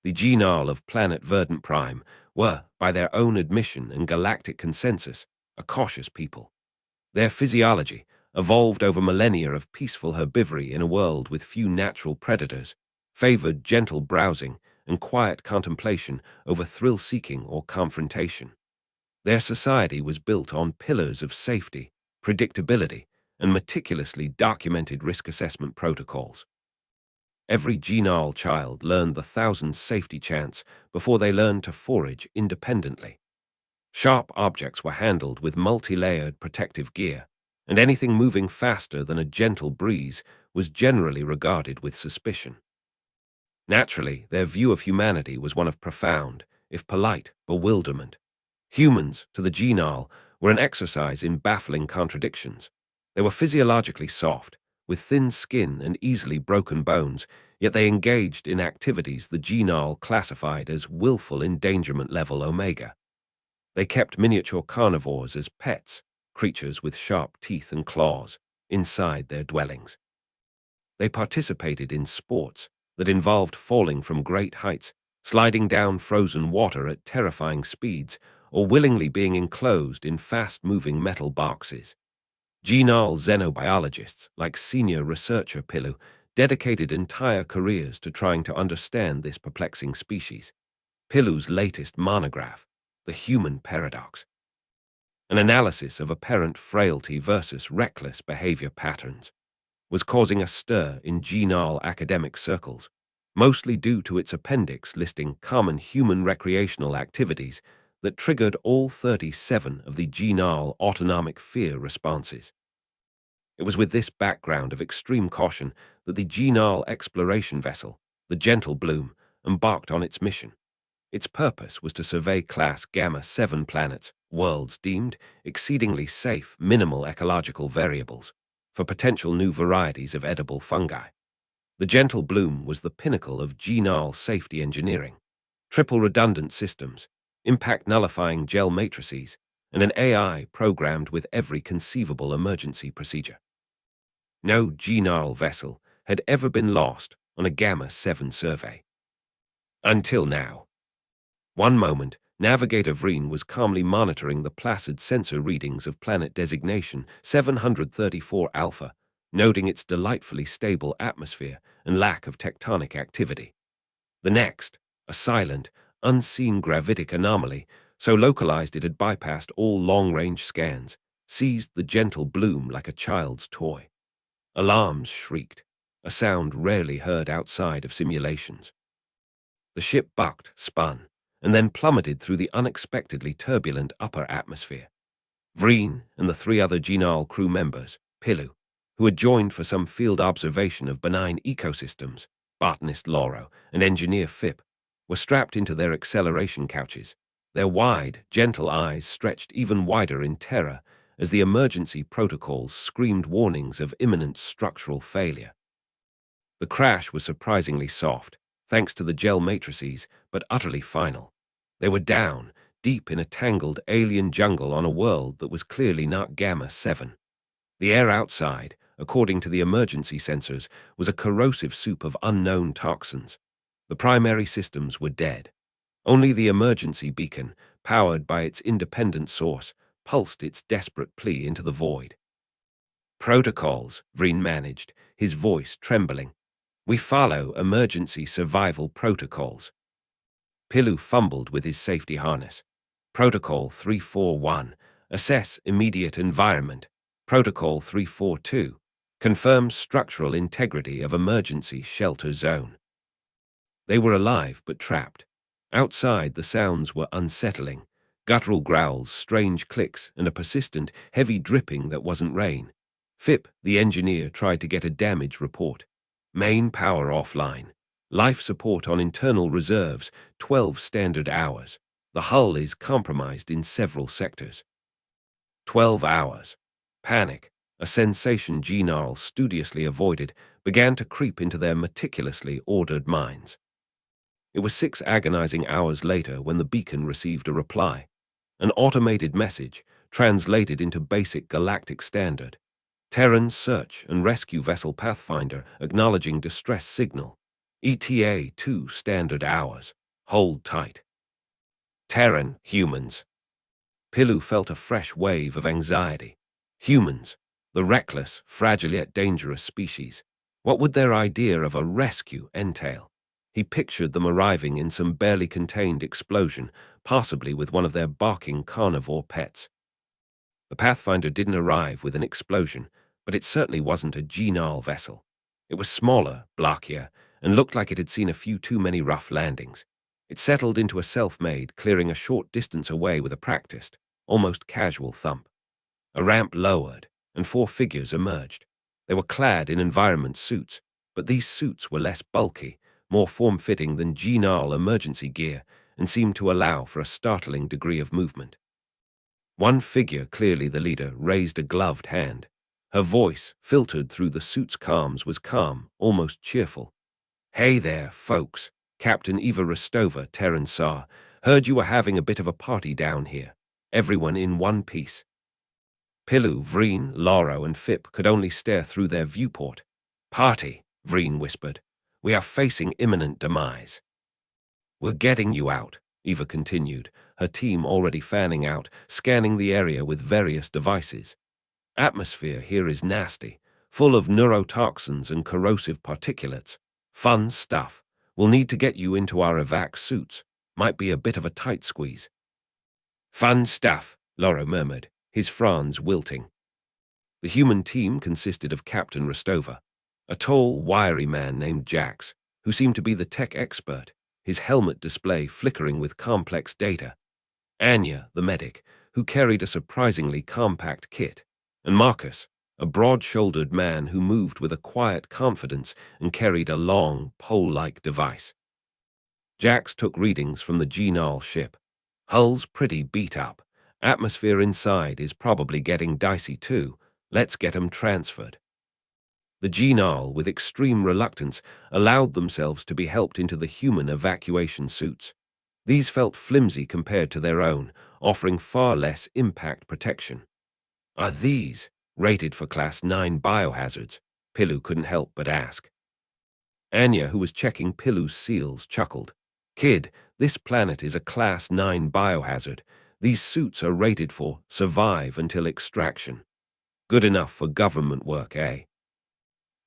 The genal of planet Verdant Prime were, by their own admission and galactic consensus, a cautious people. Their physiology, evolved over millennia of peaceful herbivory in a world with few natural predators, favored gentle browsing and quiet contemplation over thrill-seeking or confrontation. Their society was built on pillars of safety, predictability, and meticulously documented risk assessment protocols. Every genal child learned the thousand safety chants before they learned to forage independently. Sharp objects were handled with multi-layered protective gear, and anything moving faster than a gentle breeze was generally regarded with suspicion. Naturally, their view of humanity was one of profound, if polite, bewilderment. Humans, to the genal, were an exercise in baffling contradictions. They were physiologically soft, with thin skin and easily broken bones, yet they engaged in activities the genal classified as willful endangerment level omega. They kept miniature carnivores as pets, creatures with sharp teeth and claws, inside their dwellings. They participated in sports that involved falling from great heights, sliding down frozen water at terrifying speeds, or willingly being enclosed in fast-moving metal boxes. Genal xenobiologists, like senior researcher Pilu, dedicated entire careers to trying to understand this perplexing species. Pilu's latest monograph, The Human Paradox, an analysis of apparent frailty versus reckless behavior patterns, was causing a stir in genal academic circles, mostly due to its appendix listing common human recreational activities that triggered all 37 of the genal autonomic fear responses. It was with this background of extreme caution that the genal exploration vessel, the Gentle Bloom, embarked on its mission. Its purpose was to survey Class Gamma 7 planets, worlds deemed exceedingly safe, minimal ecological variables, for potential new varieties of edible fungi. The Gentle Bloom was the pinnacle of genal safety engineering. Triple redundant systems, impact nullifying gel matrices, and an AI programmed with every conceivable emergency procedure. No genal vessel had ever been lost on a Gamma 7 survey. Until now. One moment, Navigator Vreen was calmly monitoring the placid sensor readings of planet designation 734 Alpha, noting its delightfully stable atmosphere and lack of tectonic activity. The next, a silent, unseen gravitic anomaly, so localized it had bypassed all long-range scans, seized the Gentle Bloom like a child's toy. Alarms shrieked, a sound rarely heard outside of simulations. The ship bucked, spun, and then plummeted through the unexpectedly turbulent upper atmosphere. Vreen and the three other genal crew members, Pilu, who had joined for some field observation of benign ecosystems, botanist Lauro and engineer Phip, were strapped into their acceleration couches, their wide, gentle eyes stretched even wider in terror as the emergency protocols screamed warnings of imminent structural failure. The crash was surprisingly soft, thanks to the gel matrices, but utterly final. They were down, deep in a tangled alien jungle on a world that was clearly not Gamma 7. The air outside, according to the emergency sensors, was a corrosive soup of unknown toxins. The primary systems were dead. Only the emergency beacon, powered by its independent source, pulsed its desperate plea into the void. Protocols, Vreen managed, his voice trembling. We follow emergency survival protocols. Pilu fumbled with his safety harness. Protocol 341, assess immediate environment. Protocol 342, confirm structural integrity of emergency shelter zone. They were alive but trapped. Outside, the sounds were unsettling. Guttural growls, strange clicks, and a persistent, heavy dripping that wasn't rain. Phip, the engineer, tried to get a damage report. Main power offline. Life support on internal reserves, 12 standard hours. The hull is compromised in several sectors. 12 hours. Panic, a sensation genal studiously avoided, began to creep into their meticulously ordered minds. It was 6 agonizing hours later when the beacon received a reply. An automated message, translated into basic galactic standard. Terran search and rescue vessel Pathfinder acknowledging distress signal. ETA 2 standard hours. Hold tight. Terran humans. Pilu felt a fresh wave of anxiety. Humans, the reckless, fragile yet dangerous species. What would their idea of a rescue entail? He pictured them arriving in some barely contained explosion, possibly with one of their barking carnivore pets. The Pathfinder didn't arrive with an explosion, but it certainly wasn't a genal vessel. It was smaller, blockier, and looked like it had seen a few too many rough landings. It settled into a self-made, clearing a short distance away with a practiced, almost casual thump. A ramp lowered, and 4 figures emerged. They were clad in environment suits, but these suits were less bulky, more form-fitting than genal emergency gear, and seemed to allow for a startling degree of movement. One figure, clearly the leader, raised a gloved hand. Her voice, filtered through the suit's calms, was calm, almost cheerful. "Hey there, folks. Captain Eva Rostova, Terran Sar. Heard you were having a bit of a party down here. Everyone in one piece." Pilu, Vreen, Laro, and Fip could only stare through their viewport. "Party," Vreen whispered. "We are facing imminent demise." "We're getting you out," Eva continued, her team already fanning out, scanning the area with various devices. "Atmosphere here is nasty, full of neurotoxins and corrosive particulates. Fun stuff. We'll need to get you into our evac suits. Might be a bit of a tight squeeze." "Fun stuff," Laro murmured, his fronds wilting. The human team consisted of Captain Rostova, a tall, wiry man named Jax, who seemed to be the tech expert, his helmet display flickering with complex data; Anya, the medic, who carried a surprisingly compact kit; and Marcus, a broad-shouldered man who moved with a quiet confidence and carried a long, pole-like device. Jax took readings from the Genal ship. "Hull's pretty beat up. Atmosphere inside is probably getting dicey too. Let's get 'em transferred." The Genal, with extreme reluctance, allowed themselves to be helped into the human evacuation suits. These felt flimsy compared to their own, offering far less impact protection. "Are these rated for Class 9 biohazards?" Pilu couldn't help but ask. Anya, who was checking Pilu's seals, chuckled. "Kid, this planet is a Class 9 biohazard. These suits are rated for survive until extraction. Good enough for government work, eh?"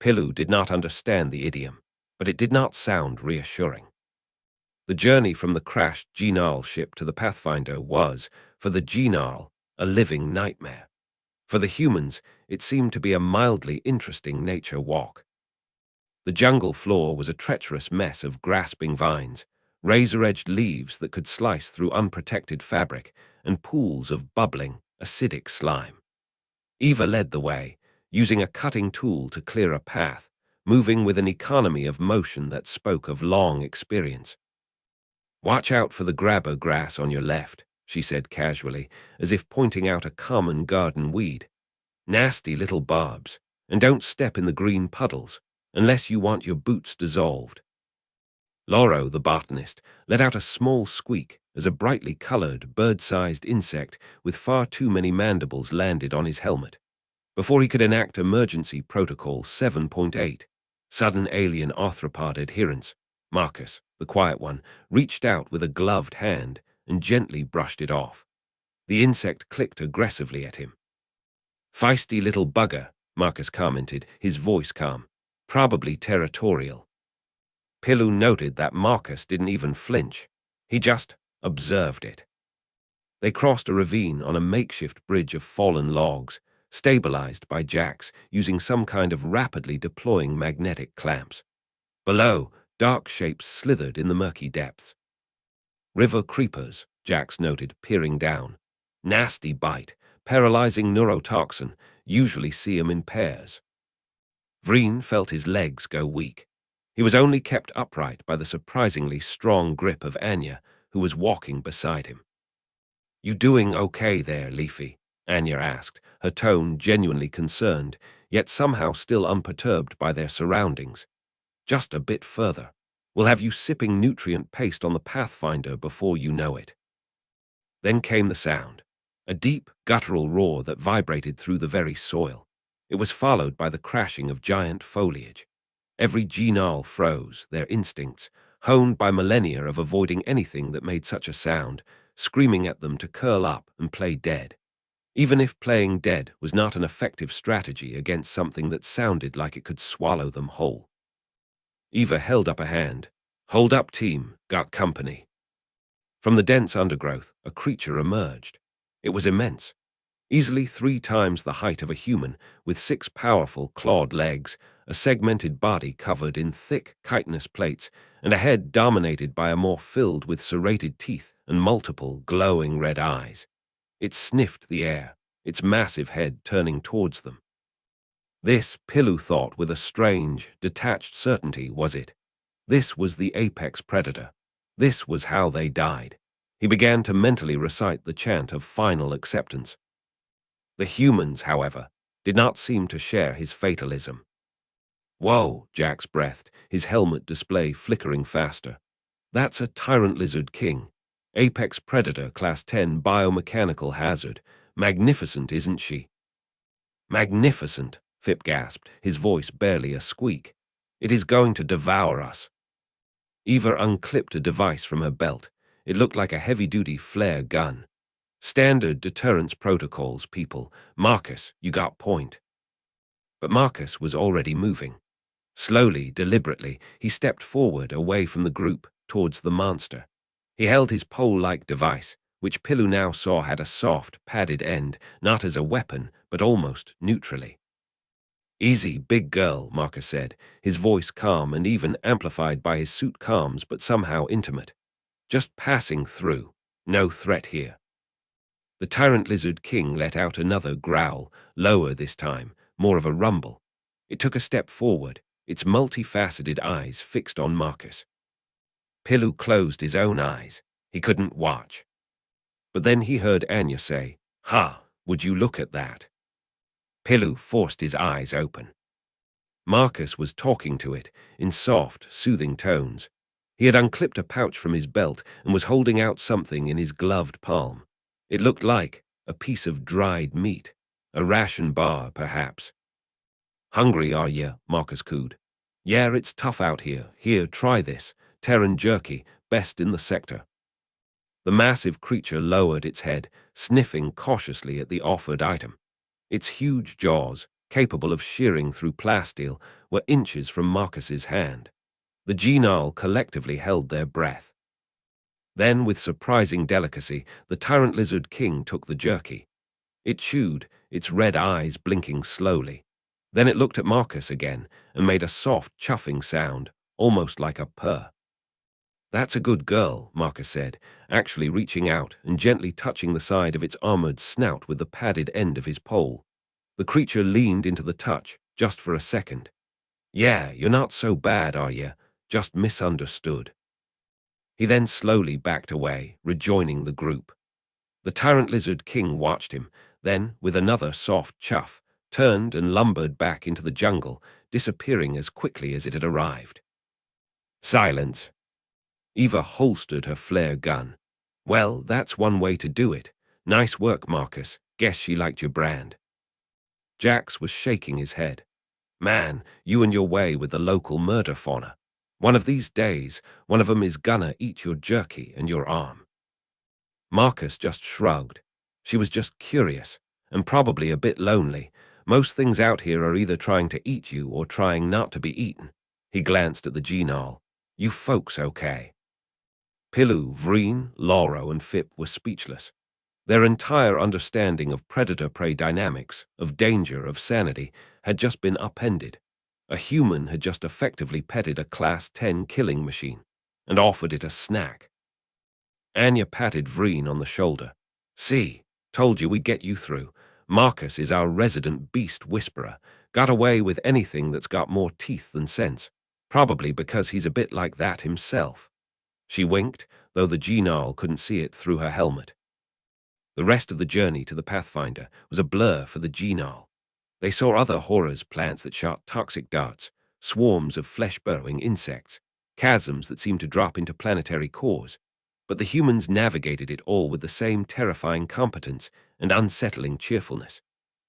Pilu did not understand the idiom, but it did not sound reassuring. The journey from the crashed Genal ship to the Pathfinder was, for the Genal, a living nightmare. For the humans, it seemed to be a mildly interesting nature walk. The jungle floor was a treacherous mess of grasping vines, razor-edged leaves that could slice through unprotected fabric, and pools of bubbling, acidic slime. Eva led the way, using a cutting tool to clear a path, moving with an economy of motion that spoke of long experience. "Watch out for the grabber grass on your left," she said casually, as if pointing out a common garden weed. "Nasty little barbs, and don't step in the green puddles, unless you want your boots dissolved." Loro, the botanist, let out a small squeak as a brightly colored, bird-sized insect with far too many mandibles landed on his helmet. Before he could enact Emergency Protocol 7.8, sudden alien arthropod adherence, Marcus, the quiet one, reached out with a gloved hand and gently brushed it off. The insect clicked aggressively at him. "Feisty little bugger," Marcus commented, his voice calm. "Probably territorial." Pilu noted that Marcus didn't even flinch. He just observed it. They crossed a ravine on a makeshift bridge of fallen logs, stabilized by jacks using some kind of rapidly deploying magnetic clamps. Below, dark shapes slithered in the murky depths. "River creepers," Jax noted, peering down. "Nasty bite, paralyzing neurotoxin, usually see 'em in pairs." Vreen felt his legs go weak. He was only kept upright by the surprisingly strong grip of Anya, who was walking beside him. "You doing okay there, Leafy?" Anya asked, her tone genuinely concerned, yet somehow still unperturbed by their surroundings. "Just a bit further. We'll have you sipping nutrient paste on the Pathfinder before you know it." Then came the sound, a deep, guttural roar that vibrated through the very soil. It was followed by the crashing of giant foliage. Every genal froze, their instincts, honed by millennia of avoiding anything that made such a sound, screaming at them to curl up and play dead. Even if playing dead was not an effective strategy against something that sounded like it could swallow them whole. Eva held up a hand. "Hold up, team, got company." From the dense undergrowth, a creature emerged. It was immense, easily 3 times the height of a human, with 6 powerful clawed legs, a segmented body covered in thick chitinous plates, and a head dominated by a maw filled with serrated teeth and multiple glowing red eyes. It sniffed the air, its massive head turning towards them. This, Pilu thought with a strange, detached certainty, was it. This was the apex predator. This was how they died. He began to mentally recite the chant of final acceptance. The humans, however, did not seem to share his fatalism. "Whoa," Jax breathed, his helmet display flickering faster. "That's a tyrant lizard king. Apex predator class 10 biomechanical hazard. Magnificent, isn't she?" "Magnificent," Phip gasped, his voice barely a squeak. "It is going to devour us." Eva unclipped a device from her belt. It looked like a heavy-duty flare gun. "Standard deterrence protocols, people. Marcus, you got point." But Marcus was already moving. Slowly, deliberately, he stepped forward away from the group towards the monster. He held his pole-like device, which Pilu now saw had a soft, padded end, not as a weapon, but almost neutrally. "Easy, big girl," Marcus said, his voice calm and even amplified by his suit calms but somehow intimate. "Just passing through. No threat here." The tyrant lizard king let out another growl, lower this time, more of a rumble. It took a step forward, its multifaceted eyes fixed on Marcus. Pilu closed his own eyes. He couldn't watch. But then he heard Anya say, "Ha, would you look at that?" Pilu forced his eyes open. Marcus was talking to it, in soft, soothing tones. He had unclipped a pouch from his belt and was holding out something in his gloved palm. It looked like a piece of dried meat, a ration bar, perhaps. "Hungry, are ye?" Marcus cooed. "Yeah, it's tough out here. Here, try this. Terran jerky, best in the sector." The massive creature lowered its head, sniffing cautiously at the offered item. Its huge jaws, capable of shearing through plasteel, were inches from Marcus's hand. The genal collectively held their breath. Then, with surprising delicacy, the tyrant lizard king took the jerky. It chewed, its red eyes blinking slowly. Then it looked at Marcus again and made a soft, chuffing sound, almost like a purr. "That's a good girl," Marcus said, actually reaching out and gently touching the side of its armored snout with the padded end of his pole. The creature leaned into the touch, just for a second. "Yeah, you're not so bad, are you? Just misunderstood." He then slowly backed away, rejoining the group. The tyrant lizard king watched him, then, with another soft chuff, turned and lumbered back into the jungle, disappearing as quickly as it had arrived. Silence. Eva holstered her flare gun. "Well, that's one way to do it. Nice work, Marcus. Guess she liked your brand." Jax was shaking his head. "Man, you and your way with the local murder fauna. One of these days, one of 'em is gonna eat your jerky and your arm." Marcus just shrugged. She was just curious, and probably a bit lonely. Most things out here are either trying to eat you or trying not to be eaten. He glanced at the genal. "You folks okay?" Pilu, Vreen, Lauro, and Phip were speechless. Their entire understanding of predator-prey dynamics, of danger, of sanity, had just been upended. A human had just effectively petted a Class 10 killing machine and offered it a snack. Anya patted Vreen on the shoulder. "See, told you we'd get you through. Marcus is our resident beast whisperer. Got away with anything that's got more teeth than sense. Probably because he's a bit like that himself." She winked, though the genal couldn't see it through her helmet. The rest of the journey to the Pathfinder was a blur for the genal. They saw other horrors, plants that shot toxic darts, swarms of flesh-burrowing insects, chasms that seemed to drop into planetary cores. But the humans navigated it all with the same terrifying competence and unsettling cheerfulness.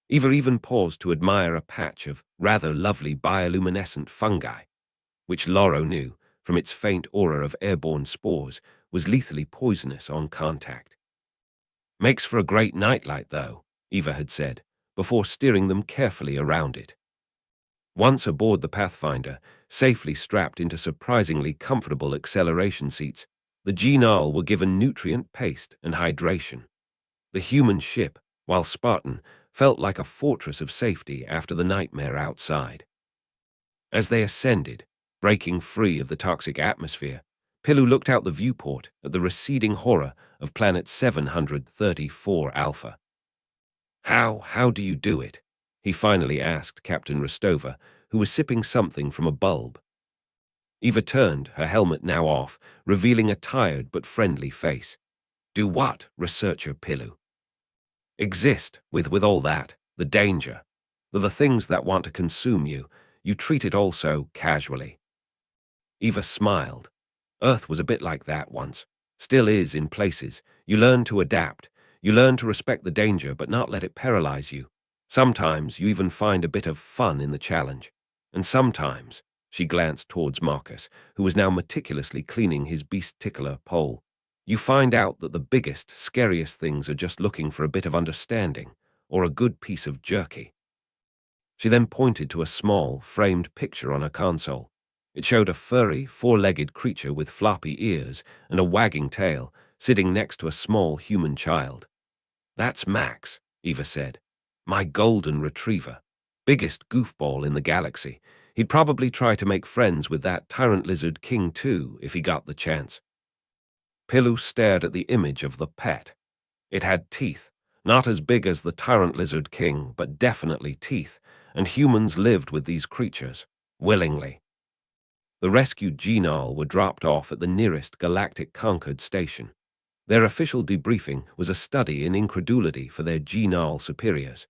Eva even paused to admire a patch of rather lovely bioluminescent fungi, which Loro knew, from its faint aura of airborne spores, was lethally poisonous on contact. "Makes for a great nightlight, though," Eva had said, before steering them carefully around it. Once aboard the Pathfinder, safely strapped into surprisingly comfortable acceleration seats, the Genal were given nutrient paste and hydration. The human ship, while Spartan, felt like a fortress of safety after the nightmare outside. As they ascended, breaking free of the toxic atmosphere, Pilu looked out the viewport at the receding horror of planet 734 Alpha. How do you do it?" he finally asked Captain Rostova, who was sipping something from a bulb. Eva turned, her helmet now off, revealing a tired but friendly face. "Do what, researcher Pilu?" "Exist, with all that, the danger, the things that want to consume you. You treat it all so casually." Eva smiled. Earth was a bit like that once. Still is in places. You learn to adapt. You learn to respect the danger but not let it paralyze you. Sometimes you even find a bit of fun in the challenge. And sometimes, she glanced towards Marcus, who was now meticulously cleaning his beast tickler pole, you find out that the biggest, scariest things are just looking for a bit of understanding or a good piece of jerky. She then pointed to a small, framed picture on her console. It showed a furry, four-legged creature with floppy ears and a wagging tail, sitting next to a small human child. "That's Max," Eva said. "My golden retriever. Biggest goofball in the galaxy. He'd probably try to make friends with that tyrant lizard king too, if he got the chance." Pilu stared at the image of the pet. It had teeth, not as big as the tyrant lizard king, but definitely teeth, and humans lived with these creatures, willingly. The rescued Genal were dropped off at the nearest galactic Concord station. Their official debriefing was a study in incredulity for their Genal superiors.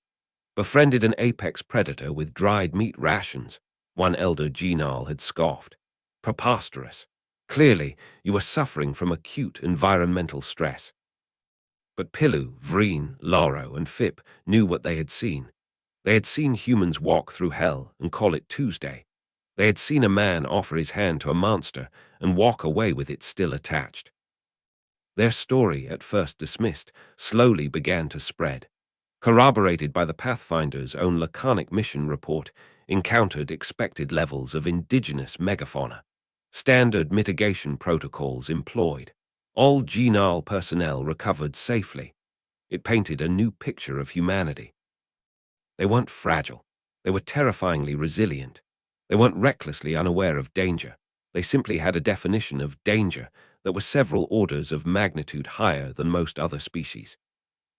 "Befriended an apex predator with dried meat rations," one elder Genal had scoffed. "Preposterous. Clearly, you were suffering from acute environmental stress." But Pilu, Vreen, Laro, and Fip knew what they had seen. They had seen humans walk through hell and call it Tuesday. They had seen a man offer his hand to a monster and walk away with it still attached. Their story, at first dismissed, slowly began to spread. Corroborated by the Pathfinder's own laconic mission report, encountered expected levels of indigenous megafauna. Standard mitigation protocols employed. All Genal personnel recovered safely. It painted a new picture of humanity. They weren't fragile. They were terrifyingly resilient. They weren't recklessly unaware of danger. They simply had a definition of danger that was several orders of magnitude higher than most other species.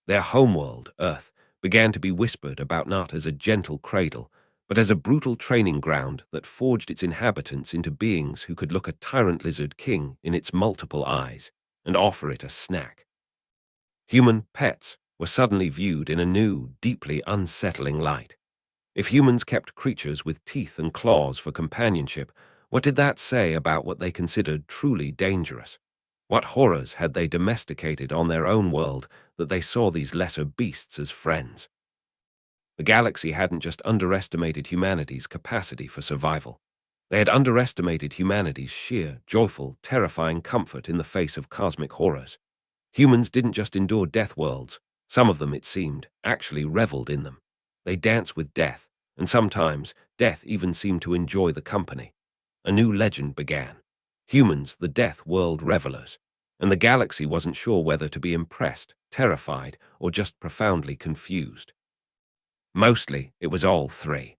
Their homeworld, Earth, began to be whispered about not as a gentle cradle, but as a brutal training ground that forged its inhabitants into beings who could look a tyrant lizard king in its multiple eyes and offer it a snack. Human pets were suddenly viewed in a new, deeply unsettling light. If humans kept creatures with teeth and claws for companionship, what did that say about what they considered truly dangerous? What horrors had they domesticated on their own world that they saw these lesser beasts as friends? The galaxy hadn't just underestimated humanity's capacity for survival. They had underestimated humanity's sheer, joyful, terrifying comfort in the face of cosmic horrors. Humans didn't just endure death worlds. Some of them, it seemed, actually reveled in them. They danced with death, and sometimes death even seemed to enjoy the company. A new legend began. Humans, the death world revelers. And the galaxy wasn't sure whether to be impressed, terrified, or just profoundly confused. Mostly, it was all three.